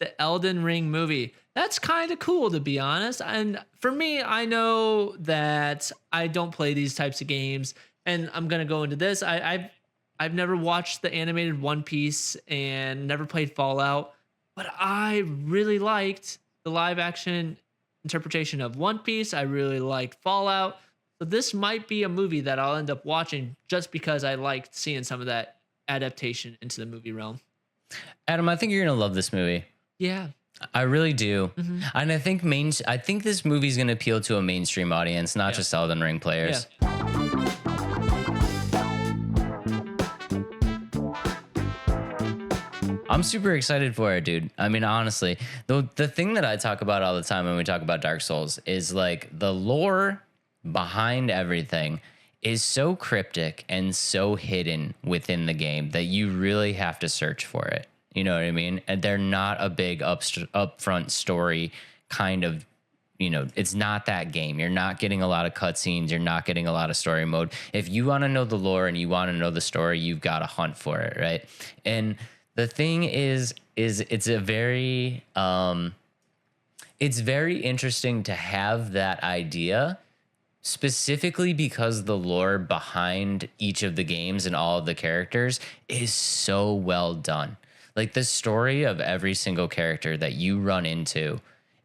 the Elden Ring movie. That's kind of cool, to be honest. And for me, I know that I don't play these types of games, and I'm gonna go into this. I've never watched the animated One Piece and never played Fallout, but I really liked the live action interpretation of One Piece. I really liked Fallout. So this might be a movie that I'll end up watching just because I liked seeing some of that adaptation into the movie realm. Adam, I think you're gonna love this movie. Yeah. I really do, Hmm. and I think this movie's gonna appeal to a mainstream audience, not Yeah. just Elden Ring Yeah. players. I'm super excited for it, dude. I mean, honestly, the thing that I talk about all the time when we talk about Dark Souls is like the lore behind everything is so cryptic and so hidden within the game that you really have to search for it. You know what I mean? And they're not a big upfront story kind of, it's not that game. You're not getting a lot of cutscenes. You're not getting a lot of story mode. If you want to know the lore and you want to know the story, you've got to hunt for it, right? And the thing is it's very interesting to have that idea, specifically because the lore behind each of the games and all of the characters is so well done. Like the story of every single character that you run into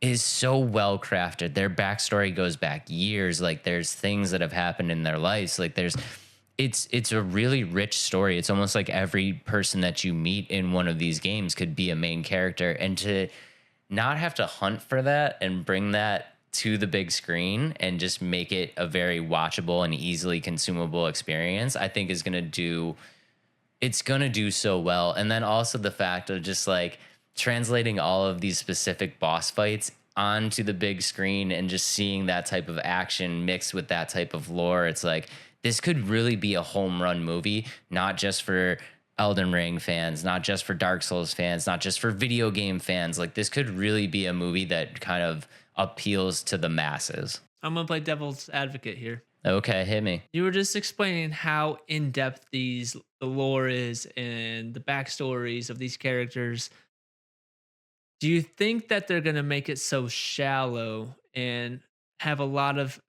is so well crafted. Their backstory goes back years. Like there's things that have happened in their lives. Like it's a really rich story. It's almost like every person that you meet in one of these games could be a main character, and to not have to hunt for that and bring that to the big screen and just make it a very watchable and easily consumable experience, I think it's going to do so well. And then also the fact of just like translating all of these specific boss fights onto the big screen and just seeing that type of action mixed with that type of lore. It's like, this could really be a home run movie, not just for Elden Ring fans, not just for Dark Souls fans, not just for video game fans. Like this could really be a movie that kind of appeals to the masses. I'm gonna play devil's advocate here. Okay, hit me. You were just explaining how in depth the lore is and the backstories of these characters. Do you think that they're gonna make it so shallow and have a lot of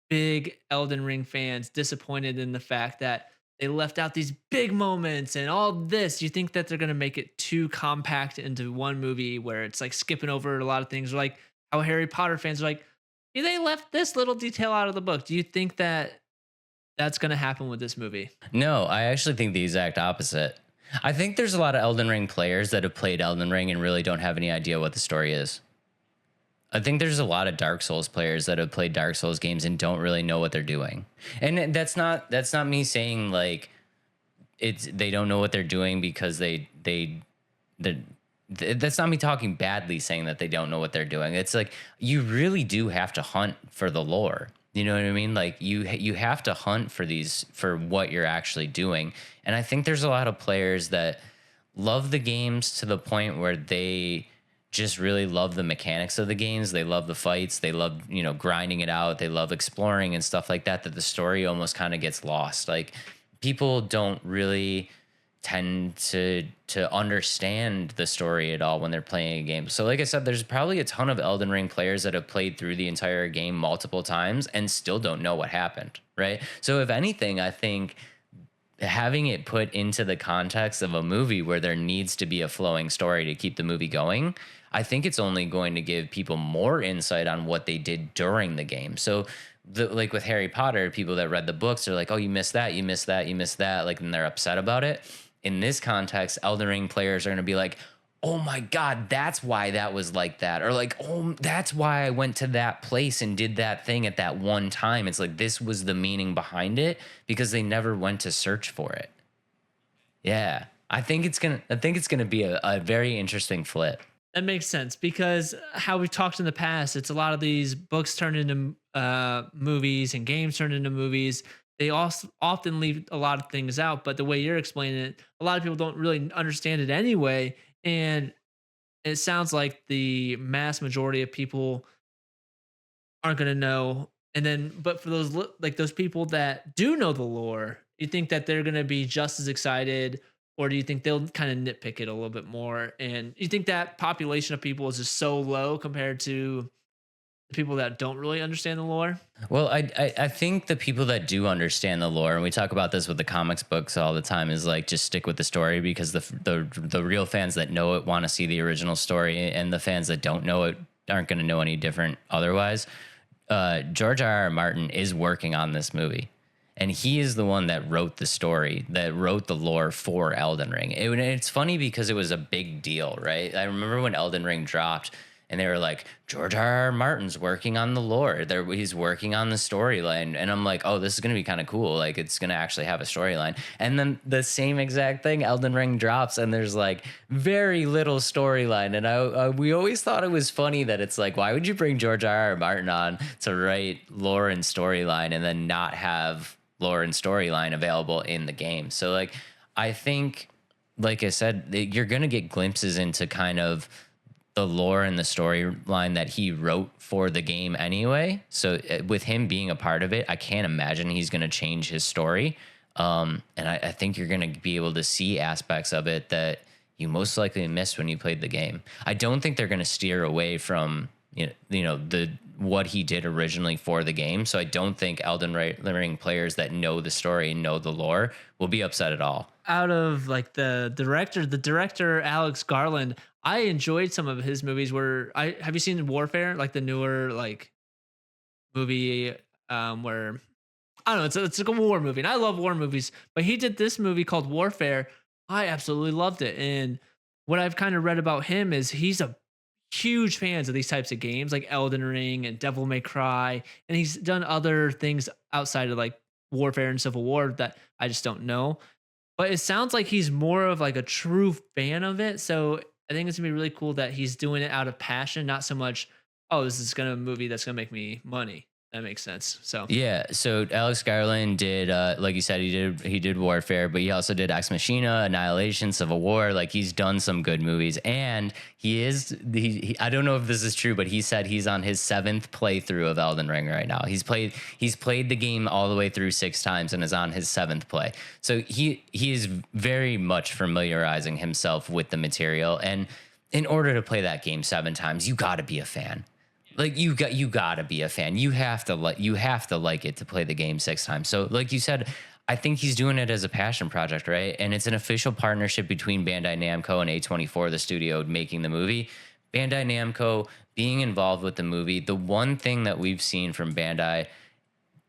big Elden Ring fans disappointed in the fact that they left out these big moments and all this? Do you think that they're going to make it too compact into one movie where it's like skipping over a lot of things, like how Harry Potter fans are like, "Yeah, they left this little detail out of the book." Do you think that that's going to happen with this movie? No, I actually think the exact opposite. I think there's a lot of Elden Ring players that have played Elden Ring and really don't have any idea what the story is. I think there's a lot of Dark Souls players that have played Dark Souls games and don't really know what they're doing. And that's not me saying like they don't know what they're doing because that's not me talking badly saying that they don't know what they're doing. It's like you really do have to hunt for the lore. You know what I mean? Like you have to hunt for what you're actually doing. And I think there's a lot of players that love the games to the point where they just really love the mechanics of the games. They love the fights. They love, grinding it out. They love exploring and stuff like that, that the story almost kind of gets lost. Like people don't really tend to understand the story at all when they're playing a game. So like I said, there's probably a ton of Elden Ring players that have played through the entire game multiple times and still don't know what happened, right? So if anything, I think having it put into the context of a movie where there needs to be a flowing story to keep the movie going, I think it's only going to give people more insight on what they did during the game. So like with Harry Potter, people that read the books are like, "Oh, you missed that, you missed that, you missed that," like, and they're upset about it. In this context, Elden Ring players are going to be like, "Oh my God, that's why that was like that." Or like, "Oh, that's why I went to that place and did that thing at that one time." It's like, this was the meaning behind it because they never went to search for it. Yeah. I think it's gonna be a very interesting flip. That makes sense because how we've talked in the past, it's a lot of these books turned into movies and games turned into movies. They also often leave a lot of things out, but the way you're explaining it, a lot of people don't really understand it anyway. And it sounds like the mass majority of people aren't going to know. And then, but for like those people that do know the lore, you think that they're going to be just as excited or do you think they'll kind of nitpick it a little bit more? And you think that population of people is just so low compared to the people that don't really understand the lore? Well, I think the people that do understand the lore, and we talk about this with the comics books all the time, is like just stick with the story, because the real fans that know it want to see the original story, and the fans that don't know it aren't going to know any different otherwise. George R.R. Martin is working on this movie, and he is the one that wrote the story, that wrote the lore for Elden Ring. It's funny because it was a big deal, right? I remember when Elden Ring dropped, and they were like, George R.R. Martin's working on the lore. He's working on the storyline. And I'm like, oh, this is going to be kind of cool. Like, it's going to actually have a storyline. And then the same exact thing, Elden Ring drops, and there's like very little storyline. And we always thought it was funny that it's like, why would you bring George R.R. Martin on to write lore and storyline and then not have lore and storyline available in the game? So, like, I think, like I said, you're going to get glimpses into kind of the lore and the storyline that he wrote for the game anyway. So with him being a part of it, I can't imagine he's going to change his story. And I think you're going to be able to see aspects of it that you most likely missed when you played the game. I don't think they're going to steer away from the what he did originally for the game. So I don't think Elden Ring players that know the story and know the lore will be upset at all. Out of like the director Alex Garland, I enjoyed some of his movies. Where I have you seen Warfare, like the newer like movie, where I don't know, it's like a war movie, and I love war movies. But he did this movie called Warfare. I absolutely loved it, and what I've kind of read about him is he's a huge fans of these types of games like Elden Ring and Devil May Cry, and he's done other things outside of like Warfare and Civil War that I just don't know. But it sounds like he's more of like a true fan of it. So I think it's gonna be really cool that he's doing it out of passion, not so much, oh, this is gonna a movie that's gonna make me money. That makes sense. So Yeah, so Alex Garland did, like you said, he did Warfare, but he also did Ex Machina, Annihilation, Civil War. Like, he's done some good movies, and I don't know if this is true, but he said he's on his 7th playthrough of Elden Ring right now. He's played the game all the way through 6 times and is on his 7th play. So he is very much familiarizing himself with the material, and in order to play that game 7 times, you got to be a fan. Like, you got to be a fan. You have to like it to play the game 6 times. So like you said, I think he's doing it as a passion project, right? And it's an official partnership between Bandai Namco and A24, the studio making the movie. Bandai Namco being involved with the movie. The one thing that we've seen from Bandai,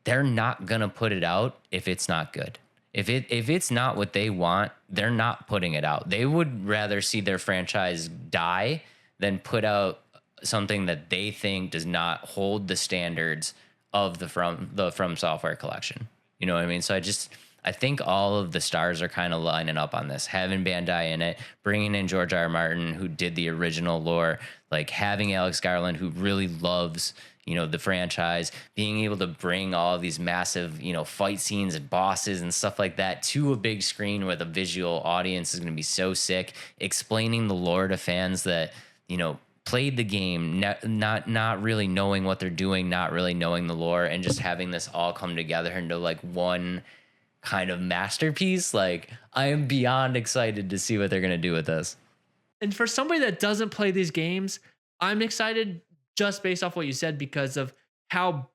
they're not going to put it out if it's not good. If it's not what they want, they're not putting it out. They would rather see their franchise die than put out something that they think does not hold the standards of the From Software collection. You know what I mean? So I think all of the stars are kind of lining up on this. Having Bandai in it, bringing in George R.R. Martin, who did the original lore, like having Alex Garland, who really loves, the franchise, being able to bring all of these massive, fight scenes and bosses and stuff like that to a big screen with a visual audience is going to be so sick. Explaining the lore to fans that, played the game, not really knowing what they're doing, not really knowing the lore, and just having this all come together into like one kind of masterpiece. Like, I am beyond excited to see what they're gonna do with this. and for somebody that doesn't play these games, I'm excited just based off what you said because of how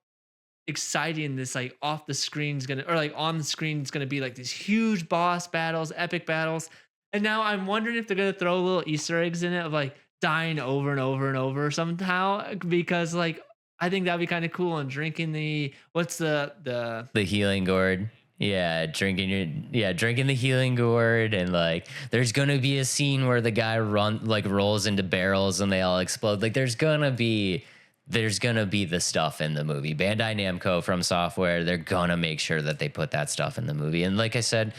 exciting this like off the screen is gonna, or like on the screen is gonna be, like these huge boss battles, epic battles. And now I'm wondering if they're gonna throw little Easter eggs in it of like dying over and over and over somehow, because like I think that'd be kind of cool. And drinking the what's The healing gourd. Yeah, drinking the healing gourd, and like there's gonna be a scene where the guy rolls into barrels and they all explode. Like, there's gonna be the stuff in the movie. Bandai Namco From Software, they're gonna make sure that they put that stuff in the movie. And like I said,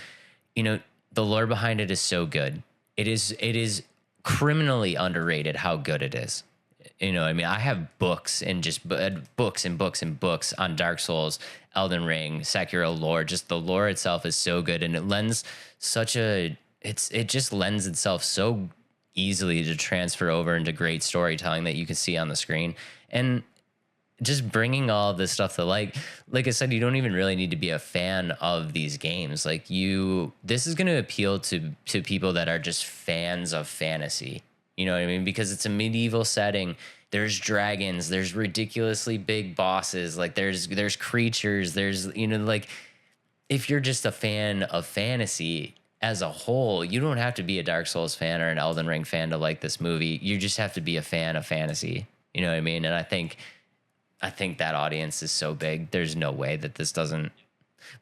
the lore behind it is so good. It is criminally underrated how good it is. I mean, I have books and just books and books and books on Dark Souls, Elden Ring, Sekiro lore. Just the lore itself is so good, and it just lends itself so easily to transfer over into great storytelling that you can see on the screen. And just bringing all this stuff to like I said, you don't even really need to be a fan of these games. Like this is going to appeal to people that are just fans of fantasy. You know what I mean? Because it's a medieval setting. There's dragons, there's ridiculously big bosses, like there's creatures, there's, you know, like if you're just a fan of fantasy as a whole, you don't have to be a Dark Souls fan or an Elden Ring fan to like this movie. You just have to be a fan of fantasy. You know what I mean? And I think that audience is so big. There's no way that this doesn't,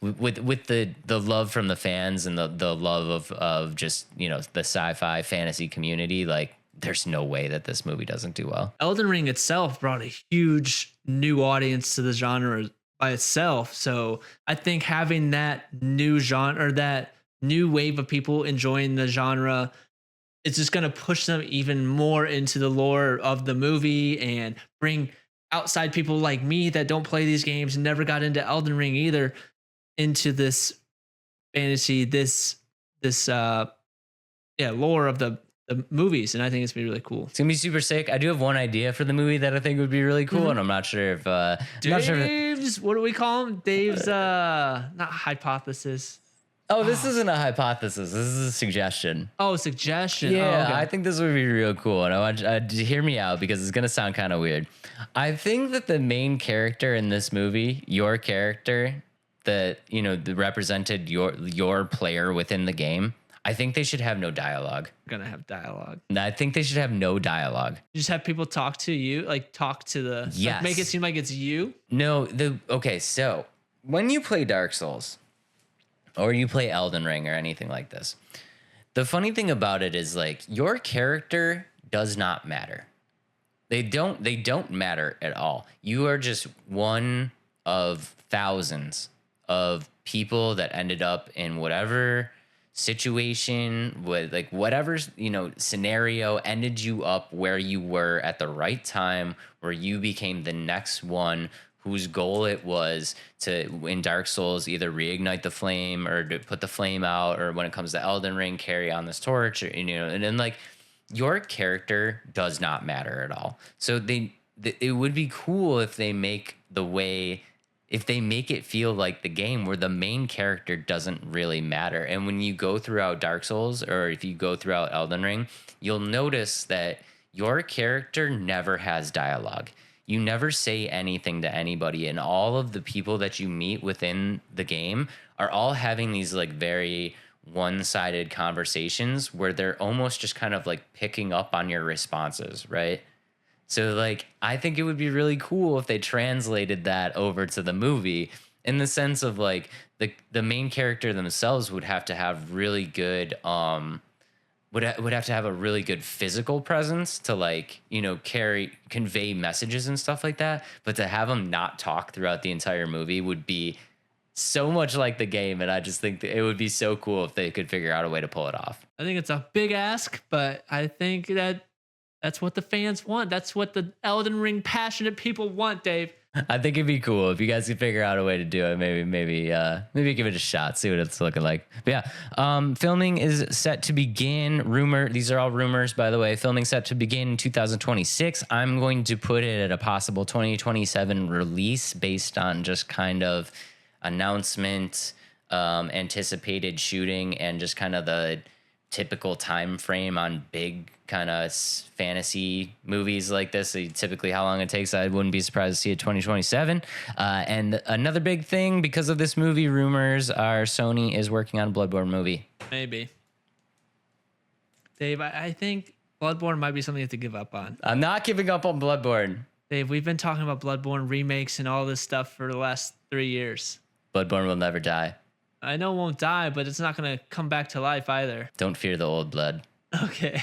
with the love from the fans and the love of just, you know, the sci-fi fantasy community, like there's no way that this movie doesn't do well. Elden Ring itself brought a huge new audience to the genre by itself. So I think having that new genre, or that new wave of people enjoying the genre, it's just going to push them even more into the lore of the movie and bring outside people like me that don't play these games and never got into Elden Ring either into this fantasy, this lore of the movies. And I think it's gonna be really cool. It's gonna be super sick. I do have one idea for the movie that I think would be really cool, and I'm not sure if Dave's, what do we call him? Dave's not hypothesis. Oh, this isn't a hypothesis. This is a suggestion. Oh, suggestion. Yeah, oh, okay. I think this would be real cool, and I want you to hear me out because it's gonna sound kind of weird. I think that the main character in this movie, your character, that, you know, represented your player within the game, I think they should have no dialogue. Gonna have dialogue. I think they should have no dialogue. You just have people talk to you, like talk to the, yes. Like make it seem like it's you. No, okay, so when you play Dark Souls or you play Elden Ring or anything like this, the funny thing about it is, like, your character does not matter. They don't matter at all. You are just one of thousands of people that ended up in whatever situation, with like whatever, you know, scenario ended you up where you were at the right time, where you became the next one whose goal it was to, in Dark Souls, either reignite the flame or to put the flame out, or when it comes to Elden Ring, carry on this torch, or, you know, and then, like, your character does not matter at all. So it would be cool if they make it feel like the game where the main character doesn't really matter. And when you go throughout Dark Souls, or if you go throughout Elden Ring, you'll notice that your character never has dialogue. You never say anything to anybody, and all of the people that you meet within the game are all having these, like, very one-sided conversations where they're almost just kind of like picking up on your responses, right? So, like, I think it would be really cool if they translated that over to the movie, in the sense of, like, the main character themselves would have to have really good would have to have a really good physical presence to, like, you know, convey messages and stuff like that. But to have them not talk throughout the entire movie would be so much like the game, and I just think that it would be so cool if they could figure out a way to pull it off. I think it's a big ask, but I think that's what the fans want. That's what the Elden Ring passionate people want, Dave. I think it'd be cool if you guys could figure out a way to do it. Maybe give it a shot, see what it's looking like. But yeah, filming is set to begin. These are all rumors, by the way. Filming set to begin in 2026. I'm going to put it at a possible 2027 release based on just kind of announcement, anticipated shooting, and just kind of the typical time frame on big kind of fantasy movies like this. So typically how long it takes, I wouldn't be surprised to see it 2027. And another big thing because of this movie rumors are Sony is working on a Bloodborne movie. Maybe. Dave, I think Bloodborne might be something you have to give up on. I'm not giving up on Bloodborne. Dave, we've been talking about Bloodborne remakes and all this stuff for the last 3 years. Bloodborne will never die. I know it won't die, but it's not going to come back to life either. Don't fear the old blood. Okay.